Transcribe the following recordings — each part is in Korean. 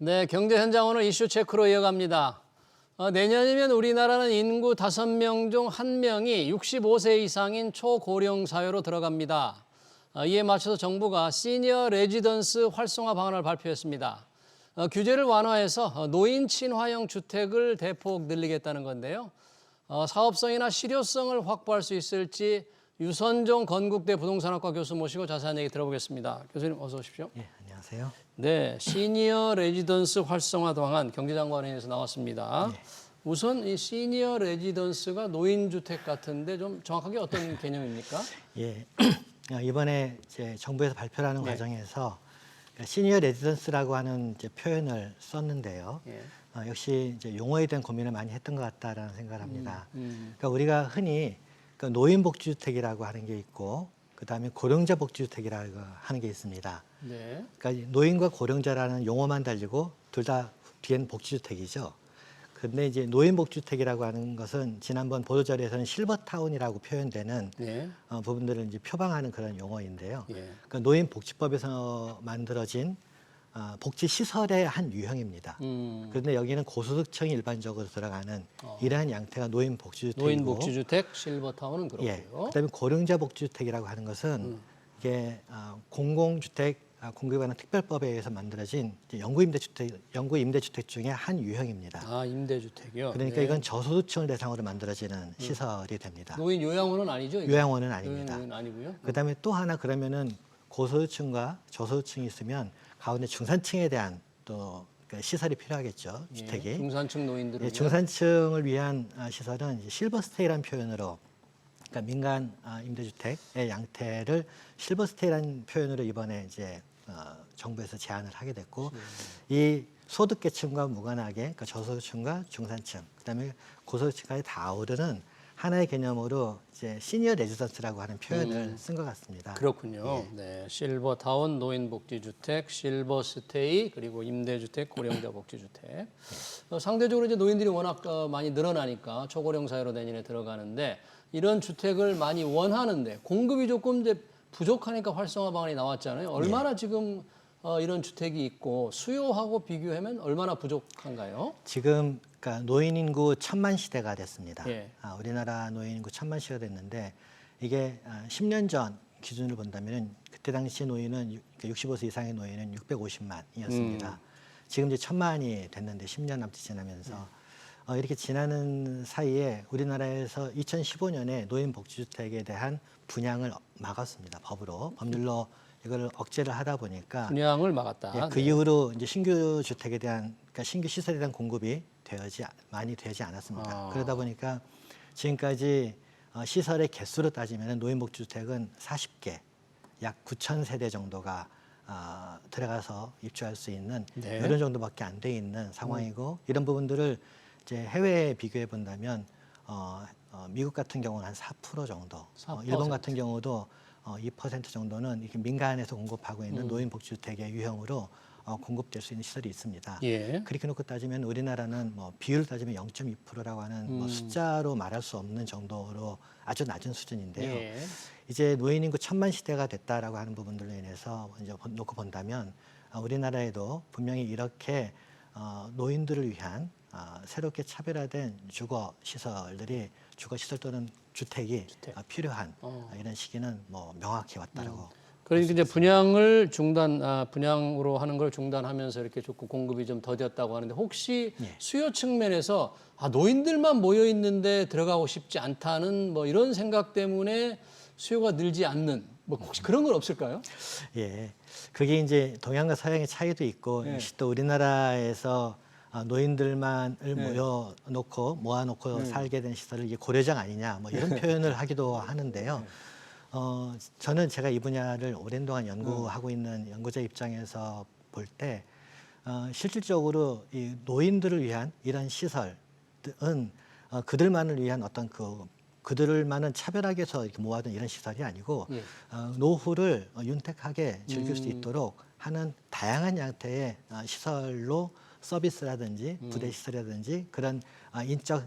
네, 경제 현장 오늘 이슈 체크로 이어갑니다. 내년이면 우리나라는 인구 5명 중 1명이 65세 이상인 초고령 사회로 들어갑니다. 이에 맞춰서 정부가 시니어 레지던스 활성화 방안을 발표했습니다. 규제를 완화해서 노인 친화형 주택을 대폭 늘리겠다는 건데요. 사업성이나 실효성을 확보할 수 있을지 유선종 건국대 부동산학과 교수 모시고 자세한 얘기 들어보겠습니다. 교수님 어서 오십시오. 예, 안녕하세요. 네, 시니어 레지던스 활성화 방안 경제장관회의에서 나왔습니다. 네. 우선 이 시니어 레지던스가 노인주택 같은데 좀 정확하게 어떤 개념입니까? 예, 이번에 이제 정부에서 발표하는 네. 과정에서 시니어 레지던스라고 하는 이제 표현을 썼는데요. 예. 역시 이제 용어에 대한 고민을 많이 했던 것 같다라는 생각을 합니다. 음. 그러니까 우리가 흔히 그 노인복지주택이라고 하는 게 있고, 그 다음에 고령자 복지주택이라고 하는 게 있습니다. 네. 그러니까 노인과 고령자라는 용어만 달리고 둘 다 뒤엔 복지주택이죠. 근데 이제 노인복지주택이라고 하는 것은 지난번 보도자료에서는 실버타운이라고 표현되는 네. 부분들을 이제 표방하는 그런 용어인데요. 예. 그러니까 노인복지법에서 만들어진 복지시설의 한 유형입니다. 그런데 여기는 고소득층이 일반적으로 들어가는 이러한 양태가 노인복지주택이고, 노인복지주택, 실버타운은 그렇고요. 예, 그다음에 고령자 복지주택이라고 하는 것은 이게 공공주택 공급하는 특별법에 의해서 만들어진 이제 영구임대주택 중에 한 유형입니다. 아, 임대주택이요? 그러니까 네. 이건 저소득층을 대상으로 만들어지는 시설이 됩니다. 노인 요양원은 아니죠? 이거? 요양원은 아닙니다. 요양원은 아니고요. 그다음에 또 하나 그러면은 고소득층과 저소득층이 있으면 가운데 중산층에 대한 또 그 시설이 필요하겠죠. 예, 주택이. 중산층 노인들을 예, 중산층을 위한 시설은 이제 실버스테이라는 표현으로, 그러니까 민간 임대주택의 양태를 실버스테이라는 표현으로 이번에 이제 정부에서 제안을 하게 됐고, 이 소득계층과 무관하게, 그러니까 저소득층과 중산층, 그다음에 고소득층까지 다 아우르는 하나의 개념으로 이제 시니어 레지던스라고 하는 표현을 쓴 것 같습니다. 그렇군요. 네, 실버타운 노인복지주택, 실버스테이 그리고 임대주택, 고령자 복지주택. 상대적으로 이제 노인들이 워낙 많이 늘어나니까 초고령 사회로 내년에 들어가는데 이런 주택을 많이 원하는데 공급이 조금 이제 부족하니까 활성화 방안이 나왔잖아요. 얼마나 지금 이런 주택이 있고 수요하고 비교하면 얼마나 부족한가요? 지금 그러니까 노인 인구 1000만 시대가 됐습니다. 예. 우리나라 노인 인구 1000만 시대가 됐는데 이게 10년 전 기준으로 본다면 그때 당시 노인은 65세 이상의 노인은 650만이었습니다. 지금 이제 1000만이 됐는데 10년 남짓 지나면서 이렇게 지나는 사이에 우리나라에서 2015년에 노인 복지주택에 대한 분양을 막았습니다. 법률로 이걸 억제를 하다 보니까 분양을 막았다. 예, 그 이후로 이제 신규 주택에 대한, 그러니까 신규 시설에 대한 공급이 많이 되지 않았습니다. 그러다 보니까 지금까지 시설의 개수로 따지면 노인복지주택은 40개, 약 9천 세대 정도가 들어가서 입주할 수 있는 네. 이런 정도밖에 안 돼 있는 상황이고, 이런 부분들을 이제 해외에 비교해 본다면 미국 같은 경우는 한 4% 정도, 4%. 일본 같은 경우도 2% 정도는 이렇게 민간에서 공급하고 있는 노인복지주택의 유형으로 공급될 수 있는 시설이 있습니다. 예. 그렇게 놓고 따지면 우리나라는 뭐 비율 따지면 0.2%라고 하는 뭐 숫자로 말할 수 없는 정도로 아주 낮은 수준인데요. 예. 이제 노인 인구 1000만 시대가 됐다라고 하는 부분들로 인해서 이제 놓고 본다면 우리나라에도 분명히 이렇게 노인들을 위한 새롭게 차별화된 주거 시설 또는 주택이 필요한 이런 시기는 뭐 명확히 왔다라고. 그러니까 이제 분양으로 하는 걸 중단하면서 이렇게 조금 공급이 좀 더뎠다고 하는데 혹시 예. 수요 측면에서 노인들만 모여 있는데 들어가고 싶지 않다는 뭐 이런 생각 때문에 수요가 늘지 않는 뭐 혹시 그런 건 없을까요? 예, 그게 이제 동양과 서양의 차이도 있고, 예. 또 우리나라에서 노인들만을 모아놓고 살게 된 시설을 이게 고려장 아니냐, 뭐 이런 표현을 하기도 하는데요. 저는 제가 이 분야를 오랜 동안 연구하고 있는 연구자 입장에서 볼 때, 실질적으로 이 노인들을 위한 이런 시설은 그들만을 위한 어떤 그들만은 차별하게 해서 이렇게 모아둔 이런 시설이 아니고, 예. 노후를 윤택하게 즐길 수 있도록 하는 다양한 양태의 시설로 서비스라든지 부대 시설이라든지 그런 인적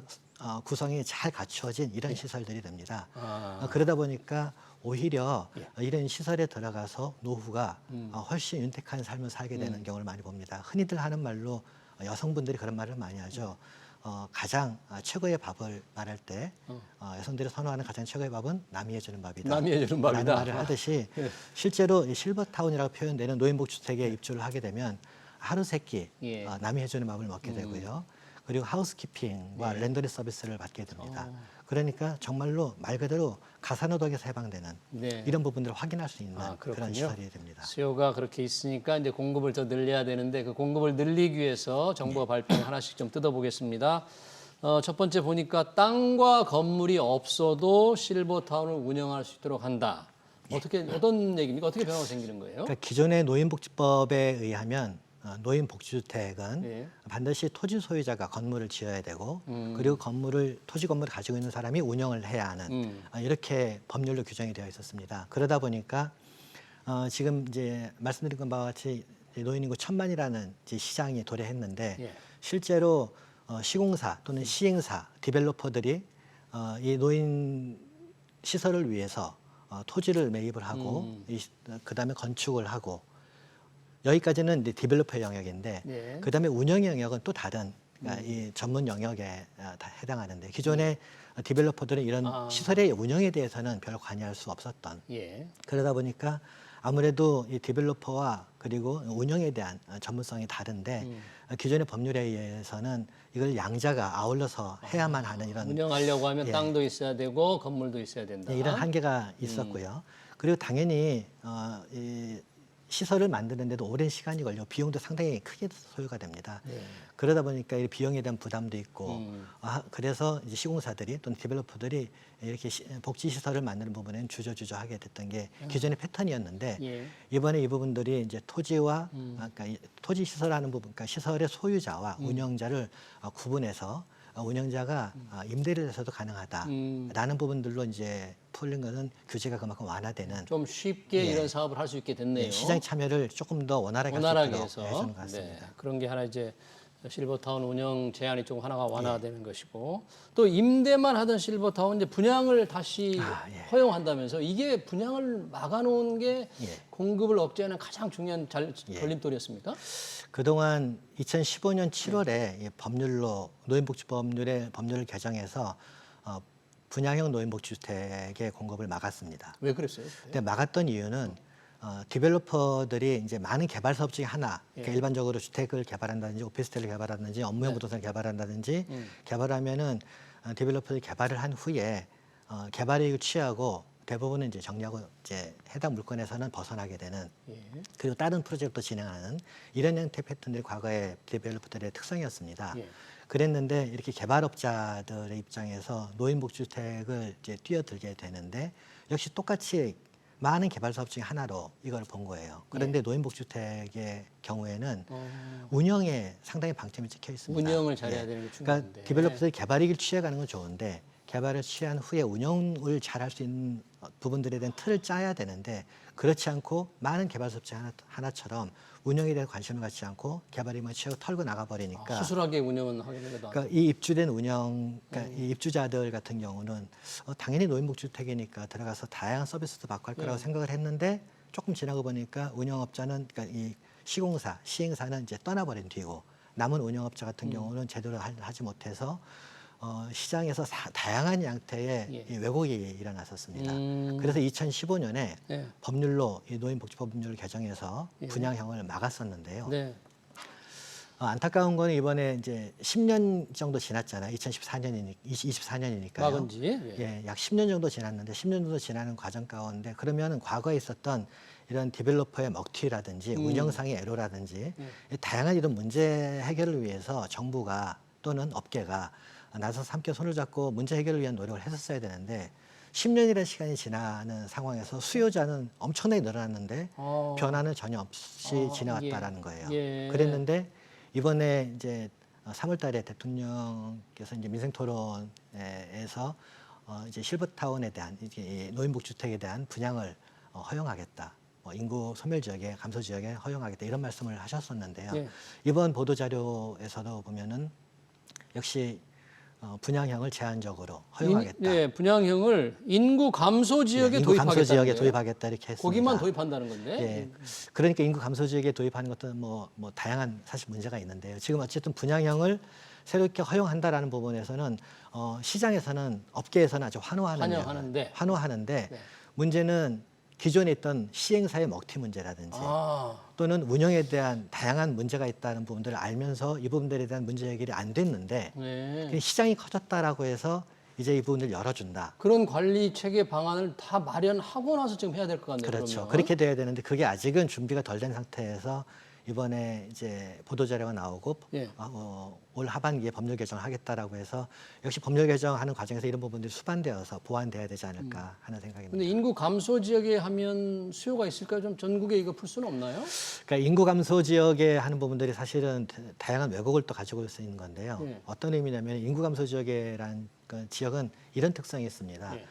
구성이 잘 갖추어진 이런 시설들이 됩니다. 그러다 보니까 오히려 이런 시설에 들어가서 노후가 훨씬 윤택한 삶을 살게 되는 경우를 많이 봅니다. 흔히들 하는 말로 여성분들이 그런 말을 많이 하죠. 가장 최고의 밥을 말할 때 여성들이 선호하는 가장 최고의 밥은 남이 해주는 밥이다. 남이 해주는 밥이다. 라는 말을 하듯이 예. 실제로 이 실버타운이라고 표현되는 노인복주택에 입주를 하게 되면 하루 세끼 예. 남이 해주는 밥을 먹게 되고요. 그리고 하우스키핑과 랜더리 서비스를 받게 됩니다. 그러니까 정말로 말 그대로 가사노동에서 해방되는 네. 이런 부분들을 확인할 수 있는 아, 그런 그렇군요. 시설이 됩니다. 수요가 그렇게 있으니까 이제 공급을 더 늘려야 되는데 그 공급을 늘리기 위해서 정부가 발표를 하나씩 좀 뜯어보겠습니다. 첫 번째 보니까 땅과 건물이 없어도 실버타운을 운영할 수 있도록 한다. 어떤 얘기입니까? 어떻게 변화가 생기는 거예요? 그러니까 기존의 노인복지법에 의하면 노인복지주택은 예. 반드시 토지 소유자가 건물을 지어야 되고 그리고 토지 건물을 가지고 있는 사람이 운영을 해야 하는 이렇게 법률로 규정이 되어 있었습니다. 그러다 보니까 지금 이제 말씀드린 것과 같이 노인 인구 1,000만이라는 이제 시장이 도래했는데 예. 실제로 시공사 또는 시행사, 디벨로퍼들이 이 노인 시설을 위해서 토지를 매입을 하고 그다음에 건축을 하고 여기까지는 이제 디벨로퍼 영역인데 예. 그다음에 운영 영역은 또 다른 그러니까 이 전문 영역에 다 해당하는데 기존의 디벨로퍼들은 이런 시설의 운영에 대해서는 별 관여할 수 없었던 예. 그러다 보니까 아무래도 이 디벨로퍼와 그리고 운영에 대한 전문성이 다른데 기존의 법률에 의해서는 이걸 양자가 아울러서 해야만 하는 이런 운영하려고 하면 예. 땅도 있어야 되고 건물도 있어야 된다. 이런 한계가 있었고요. 그리고 당연히 이 시설을 만드는데도 오랜 시간이 걸려 비용도 상당히 크게 소요가 됩니다. 그러다 보니까 이 비용에 대한 부담도 있고 그래서 이제 시공사들이 또는 디벨로퍼들이 이렇게 복지 시설을 만드는 부분에는 주저하게 됐던 게 기존의 패턴이었는데 예. 이번에 이 부분들이 이제 토지와 그러니까 토지 시설하는 부분, 그러니까 시설의 소유자와 운영자를 구분해서 운영자가 임대를 해서도 가능하다라는 부분들로 이제 풀린 것은 규제가 그만큼 완화되는 좀 쉽게 예. 이런 사업을 할 수 있게 됐네요. 시장 참여를 조금 더 원활하게 원활하게 할 수 있도록 해서 해주는 것 같습니다. 네, 그런 게 하나 이제 실버타운 운영 제한이 좀 하나가 완화되는 것이고 또 임대만 하던 실버타운 이제 분양을 다시 예. 허용한다면서 이게 분양을 막아놓은 게 예. 공급을 억제하는 가장 중요한 걸림돌이었습니까? 그동안 2015년 7월에 이 법률로 노인복지법률의 법률을 개정해서 분양형 노인복지주택의 공급을 막았습니다. 왜 그랬어요? 근데 막았던 이유는 디벨로퍼들이 이제 많은 개발 사업 중에 하나, 그러니까 일반적으로 주택을 개발한다든지 오피스텔을 개발한다든지 업무용 부동산을 개발한다든지 개발하면은 디벨로퍼들이 개발을 한 후에 개발이익을 취하고 대부분은 이제 정리하고 이제 해당 물건에서는 벗어나게 되는 그리고 다른 프로젝트도 진행하는 이런 형태 패턴들이 과거의 디벨로퍼들의 특성이었습니다. 그랬는데 이렇게 개발업자들의 입장에서 노인복지주택을 이제 뛰어들게 되는데 역시 똑같이 많은 개발 사업 중에 하나로 이걸 본 거예요. 그런데 노인복지주택의 경우에는 운영에 상당히 방점이 찍혀 있습니다. 운영을 잘해야 되는 게 중요한데. 그러니까 디벨로퍼들이 개발이익을 취해가는 건 좋은데 개발을 취한 후에 운영을 잘할 수 있는 부분들에 대한 틀을 짜야 되는데 그렇지 않고 많은 개발 사업 중 하나처럼 운영에 대한 관심을 갖지 않고 개발이익만 취하고 털고 나가버리니까 수술하게 운영은 하게 되도 그러니까 이 입주된 운영, 그러니까 이 입주자들 같은 경우는 당연히 노인복지주택이니까 들어가서 다양한 서비스도 받고 할 거라고 생각을 했는데 조금 지나고 보니까 운영업자는 그러니까 이 시공사, 시행사는 이제 떠나버린 뒤고 남은 운영업자 같은 경우는 제대로 하지 못해서 시장에서 다양한 양태의 이 왜곡이 일어났었습니다. 그래서 2015년에 법률로 이 노인복지법 법률을 개정해서 분양형을 막았었는데요. 네. 안타까운 거는 이번에 이제 10년 정도 지났잖아요. 24년이니까요. 막은 지. 약 10년 정도 지났는데 10년 정도 지나는 과정 가운데 그러면 과거에 있었던 이런 디벨로퍼의 먹튀라든지 운영상의 애로라든지 다양한 이런 문제 해결을 위해서 정부가 또는 업계가 나서서 함께 손을 잡고 문제 해결을 위한 노력을 했었어야 되는데 10년이라는 시간이 지나는 상황에서 수요자는 엄청나게 늘어났는데 변화는 전혀 없이 지나갔다라는 거예요. 그랬는데 이번에 이제 3월달에 대통령께서 이제 민생토론에서 이제 실버타운에 대한 이제 노인복지주택에 대한 분양을 허용하겠다. 인구 소멸 지역에 감소 지역에 허용하겠다 이런 말씀을 하셨었는데요. 이번 보도 자료에서도 보면은 역시 분양형을 제한적으로 허용하겠다. 예, 분양형을 인구 감소 지역에 인구 감소 도입하겠다는 지역에 거예요. 도입하겠다 이렇게 했습니다. 거기만 도입한다는 건데. 예. 그러니까 인구 감소 지역에 도입하는 것도 뭐 다양한 사실 문제가 있는데요. 지금 어쨌든 분양형을 새롭게 허용한다라는 부분에서는 시장에서는 업계에서는 아주 환호하는데 네. 문제는 기존에 있던 시행사의 먹튀 문제라든지 또는 운영에 대한 다양한 문제가 있다는 부분들을 알면서 이 부분들에 대한 문제 해결이 안 됐는데 네. 시장이 커졌다라고 해서 이제 이 부분을 열어준다. 그런 관리 체계 방안을 다 마련하고 나서 지금 해야 될 것 같네요. 그렇죠. 그러면. 그렇게 돼야 되는데 그게 아직은 준비가 덜 된 상태에서 이번에 이제 보도 자료가 나오고 예. 올 하반기에 법률 개정을 하겠다라고 해서 역시 법률 개정하는 과정에서 이런 부분들이 수반되어서 보완돼야 되지 않을까 하는 생각입니다. 근데 인구 감소 지역에 하면 수요가 있을까요? 좀 전국에 이거 풀 수는 없나요? 그러니까 인구 감소 지역에 하는 부분들이 사실은 다양한 왜곡을 또 가지고 올 수 있는 건데요. 예. 어떤 의미냐면 인구 감소 지역이라는 그 지역은 이런 특성이 있습니다. 예.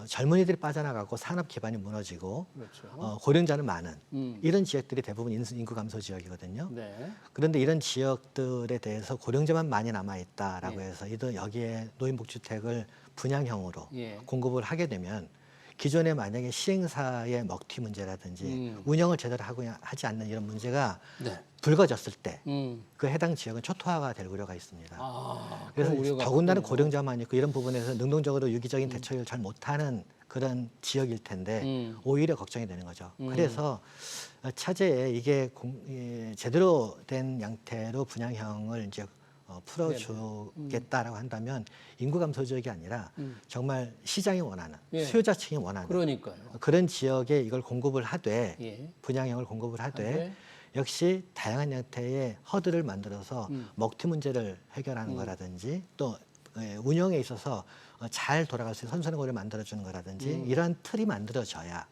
젊은이들이 빠져나가고 산업 기반이 무너지고 그렇죠. 고령자는 많은 이런 지역들이 대부분 인구 감소 지역이거든요. 네. 그런데 이런 지역들에 대해서 고령자만 많이 남아 있다라고 예. 해서 여기에 노인복주택을 분양형으로 예. 공급을 하게 되면 기존에 만약에 시행사의 먹튀 문제라든지 운영을 제대로 하지 않는 이런 문제가 네. 불거졌을 때 음. 그 해당 지역은 초토화가 될 우려가 있습니다. 그래서 그런 우려가 더군다나 있군요. 고령자만 있고 이런 부분에서 능동적으로 유기적인 대처를 잘 못하는 그런 지역일 텐데 오히려 걱정이 되는 거죠. 그래서 차제에 이게 제대로 된 양태로 분양형을 이제 풀어주겠다라고 한다면 인구 감소 지역이 아니라 정말 시장이 원하는 예. 수요자층이 원하는 그러니까요. 그런 지역에 이걸 공급을 하되 예. 분양형을 공급을 하되 하되 역시 다양한 형태의 허들을 만들어서 먹튀 문제를 해결하는 거라든지 또 운영에 있어서 잘 돌아갈 수 있는 선순환 고리를 만들어주는 거라든지 이러한 틀이 만들어져야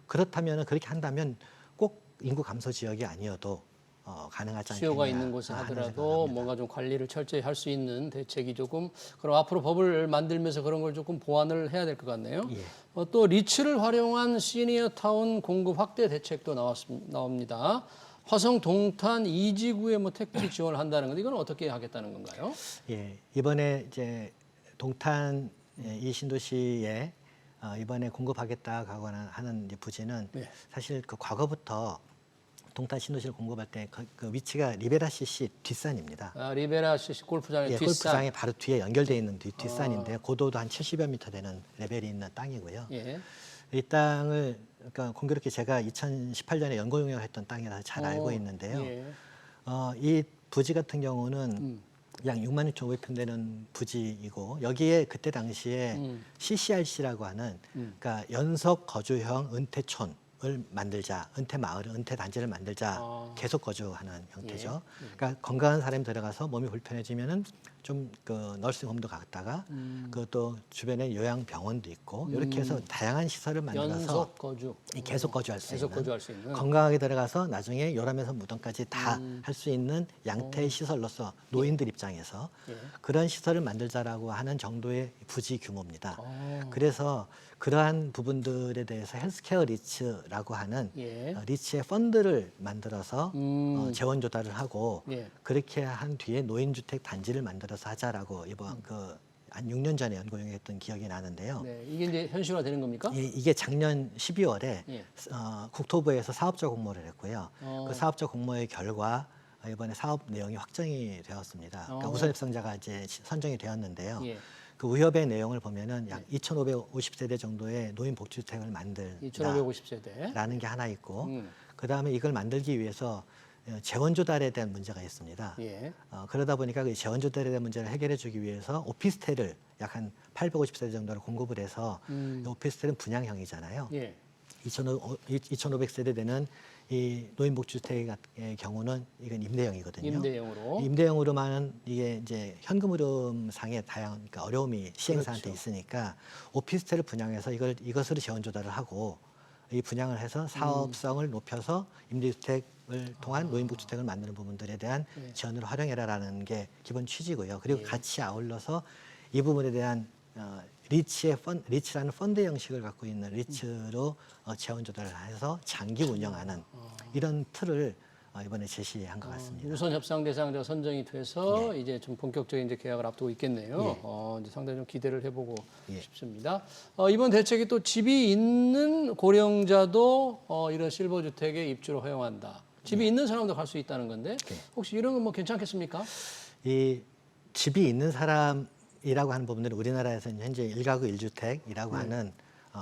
그렇다면 그렇게 한다면 꼭 인구 감소 지역이 아니어도 가능하지 않겠냐 수요가 있는 곳에 하는 하더라도 생각을 뭔가 좀 관리를 철저히 할 수 있는 대책이 조금 그럼 앞으로 법을 만들면서 그런 걸 조금 보완을 해야 될 것 같네요. 예. 또 리츠를 활용한 시니어 타운 공급 확대 대책도 나옵니다. 화성 동탄 이지구에 뭐 택지 지원을 한다는 건데 이건 어떻게 하겠다는 건가요? 예, 이번에 이제 동탄 이 신도시에 이번에 공급하겠다고 하는 이제 부지는 네. 사실 그 과거부터 동탄 신도시를 공급할 때 그 위치가 리베라 CC 뒷산입니다. 리베라 CC 골프장의 예, 뒷산. 골프장에 바로 뒤에 연결되어 있는 뒷산인데 고도도 한 70여 미터 되는 레벨이 있는 땅이고요. 예. 이 땅을 그러니까 공교롭게 제가 2018년에 연구용역을 했던 땅이라서 잘 알고 있는데요. 예. 이 부지 같은 경우는 약 6만 6,500평 되는 부지이고 여기에 그때 당시에 CCRC라고 하는 그러니까 연속 거주형 은퇴촌을 만들자, 은퇴 마을, 은퇴 단지를 만들자 계속 거주하는 형태죠. 그러니까 건강한 사람이 들어가서 몸이 불편해지면은 좀 그 너싱홈도 갔다가 그것도 주변에 요양병원도 있고 이렇게 해서 다양한 시설을 만들어서 연속 거주. 계속 거주할 수 계속 있는 거주할 수 있는. 건강하게 들어가서 나중에 요람에서 무덤까지 다 할 수 있는 양태의 시설로서 노인들 입장에서 그런 시설을 만들자라고 하는 정도의 부지 규모입니다. 그래서 그러한 부분들에 대해서 헬스케어 리츠라고 하는 예. 리츠의 펀드를 만들어서 재원 조달을 하고 예. 그렇게 한 뒤에 노인주택 단지를 만들어서 하자라고 이번 한 6년 전에 연구용역했던 기억이 나는데요. 네, 이게 이제 현실화 되는 겁니까? 이게 작년 12월에 예. 국토부에서 사업자 공모를 했고요. 어. 그 사업자 공모의 결과 이번에 사업 내용이 확정이 되었습니다. 그러니까 우선 협상자가 이제 선정이 되었는데요. 예. 그 의협의 내용을 보면은 약 2,550세대 정도의 노인 복지주택을 만들라는 2,550세대. 게 하나 있고, 그 다음에 이걸 만들기 위해서 재원 조달에 대한 문제가 있습니다. 예. 그러다 보니까 그 재원 조달에 대한 문제를 해결해주기 위해서 오피스텔을 약 한 850세대 정도를 공급을 해서 이 오피스텔은 분양형이잖아요. 예. 2,500세대 되는 이 노인복지주택의 경우는 이건 임대형이거든요. 임대형으로. 임대형으로만은 이게 이제 현금 흐름상의 다양한 그러니까 어려움이 시행사한테 그렇죠. 있으니까 오피스텔을 분양해서 이것으로 재원 조달을 하고 이 분양을 해서 사업성을 높여서 임대주택을 통한 노인복지주택을 만드는 부분들에 대한 지원을 활용해라라는 게 기본 취지고요. 그리고 같이 아울러서 이 부분에 대한 리츠라는 펀드 형식을 갖고 있는 리츠로 재원 조달을 해서 장기 운영하는 이런 틀을 이번에 제시한 것 같습니다. 우선 협상 대상자가 선정이 돼서 이제 좀 본격적인 이제 계약을 앞두고 있겠네요. 이제 상당히 좀 기대를 해보고 싶습니다. 이번 대책이 또 집이 있는 고령자도 이런 실버 주택에 입주를 허용한다. 집이 있는 사람도 갈 수 있다는 건데 혹시 이런 건 뭐 괜찮겠습니까? 이 집이 있는 사람이라고 하는 부분들은 우리나라에서는 현재 1가구 1주택이라고 하는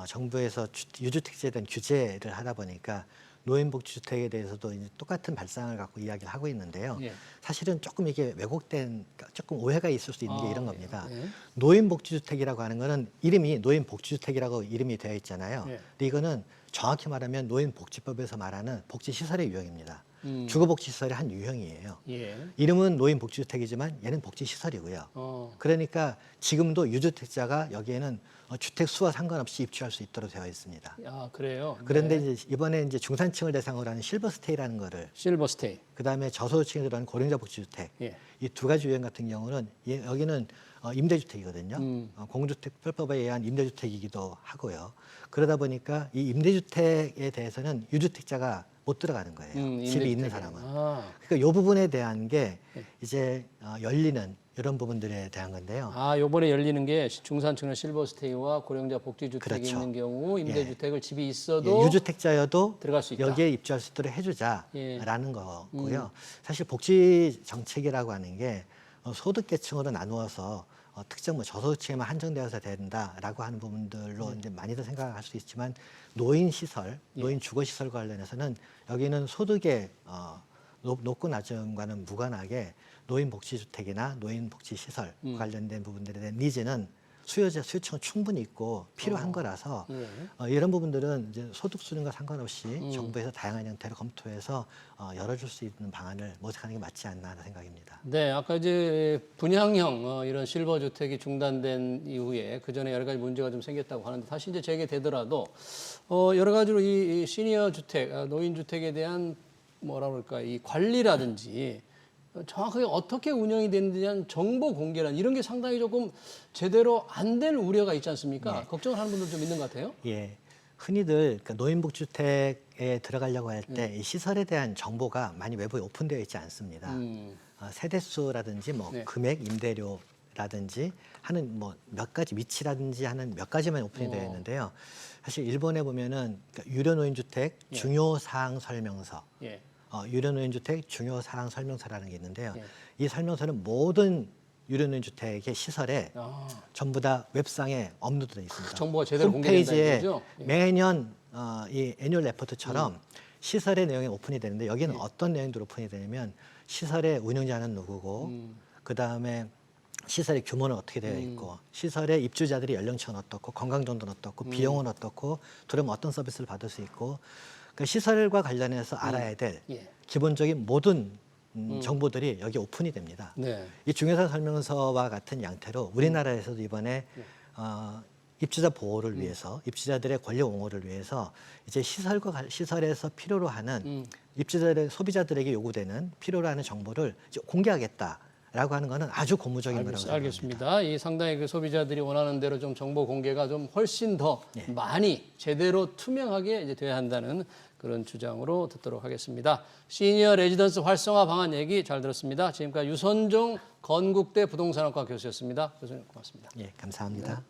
정부에서 유주택지에 대한 규제를 하다 보니까 노인복지주택에 대해서도 이제 똑같은 발상을 갖고 이야기를 하고 있는데요. 사실은 조금 이게 왜곡된, 조금 오해가 있을 수 있는 게 이런 겁니다. 노인복지주택이라고 하는 거는 이름이 노인복지주택이라고 이름이 되어 있잖아요. 근데 이거는 정확히 말하면 노인복지법에서 말하는 복지시설의 유형입니다. 주거복지시설의 한 유형이에요. 이름은 노인복지주택이지만 얘는 복지시설이고요. 그러니까 지금도 유주택자가 여기에는 주택 수와 상관없이 입주할 수 있도록 되어 있습니다. 아, 그래요? 그런데 이제 이번에 이제 중산층을 대상으로 하는 실버스테이라는 거를 실버스테이. 그다음에 저소득층에 들어가는 고령자 복지주택 이 두 가지 유형 같은 경우는 여기는 임대주택이거든요. 공주택별법에 의한 임대주택이기도 하고요. 그러다 보니까 이 임대주택에 대해서는 유주택자가 못 들어가는 거예요. 집이 있는 사람은. 그러니까 이 부분에 대한 게 이제 열리는 이런 부분들에 대한 건데요. 요번에 열리는 게 중산층의 실버스테이와 고령자 복지주택이 그렇죠. 있는 경우 임대주택을 집이 있어도 유주택자여도 들어갈 수 있다. 여기에 입주할 수 있도록 해주자라는 거고요. 사실 복지 정책이라고 하는 게 소득계층으로 나누어서 특정 뭐 저소득층에만 한정되어서 된다라고 하는 부분들로 이제 많이들 생각할 수 있지만 노인 시설, 노인 주거 시설 관련해서는 여기는 소득의 높고 낮음과는 무관하게 노인 복지주택이나 노인 복지시설 관련된 부분들에 대한 니즈는 수요층은 충분히 있고 필요한 거라서 이런 부분들은 이제 소득 수준과 상관없이 정부에서 다양한 형태로 검토해서 열어줄 수 있는 방안을 모색하는 게 맞지 않나 하는 생각입니다. 네, 아까 이제 분양형 이런 실버 주택이 중단된 이후에 그 전에 여러 가지 문제가 좀 생겼다고 하는데 다시 이제 재개되더라도 여러 가지로 이 시니어 주택, 노인 주택에 대한 뭐라 그럴까 이 관리라든지 정확하게 어떻게 운영이 되는지에 대한 정보 공개란 이런 게 상당히 조금 제대로 안 될 우려가 있지 않습니까? 걱정을 하는 분들 좀 있는 것 같아요. 예. 흔히들 그러니까 노인복지주택에 들어가려고 할 때 이 시설에 대한 정보가 많이 외부에 오픈되어 있지 않습니다. 세대수라든지 뭐 금액, 임대료라든지 하는 뭐 몇 가지 위치라든지 하는 몇 가지만 오픈이 되어 있는데요. 사실 일본에 보면은 그러니까 유료노인주택 중요사항 설명서, 유료노인주택 중요사항 설명서라는 게 있는데요. 이 설명서는 모든 유료노인 주택의 시설에 전부 다 웹상에 업로드되어 있습니다. 정보가 제대로 공개된다는 홈페이지에 거죠? 매년 이 애뉴얼 레포트처럼 시설의 내용이 오픈이 되는데 여기는 어떤 내용들이 오픈이 되냐면 시설의 운영자는 누구고 그다음에 시설의 규모는 어떻게 되어 있고 시설의 입주자들의 연령층은 어떻고 건강 정도는 어떻고 비용은 어떻고 들어오면 어떤 서비스를 받을 수 있고 그 시설과 관련해서 알아야 될 기본적인 모든 정보들이 여기 오픈이 됩니다. 이 중요사항 설명서와 같은 양태로 우리나라에서도 이번에 입주자 보호를 위해서 입주자들의 권리 옹호를 위해서 이제 시설에서 필요로 하는 입주자들의 소비자들에게 요구되는 필요로 하는 정보를 이제 공개하겠다라고 하는 것은 아주 고무적인 거라고 생각합니다. 알겠습니다. 이 상당히 그 소비자들이 원하는 대로 좀 정보 공개가 좀 훨씬 더 많이 제대로 투명하게 이제 돼야 한다는 그런 주장으로 듣도록 하겠습니다. 시니어 레지던스 활성화 방안 얘기 잘 들었습니다. 지금까지 유선종 건국대 부동산학과 교수였습니다. 교수님 고맙습니다. 예, 감사합니다.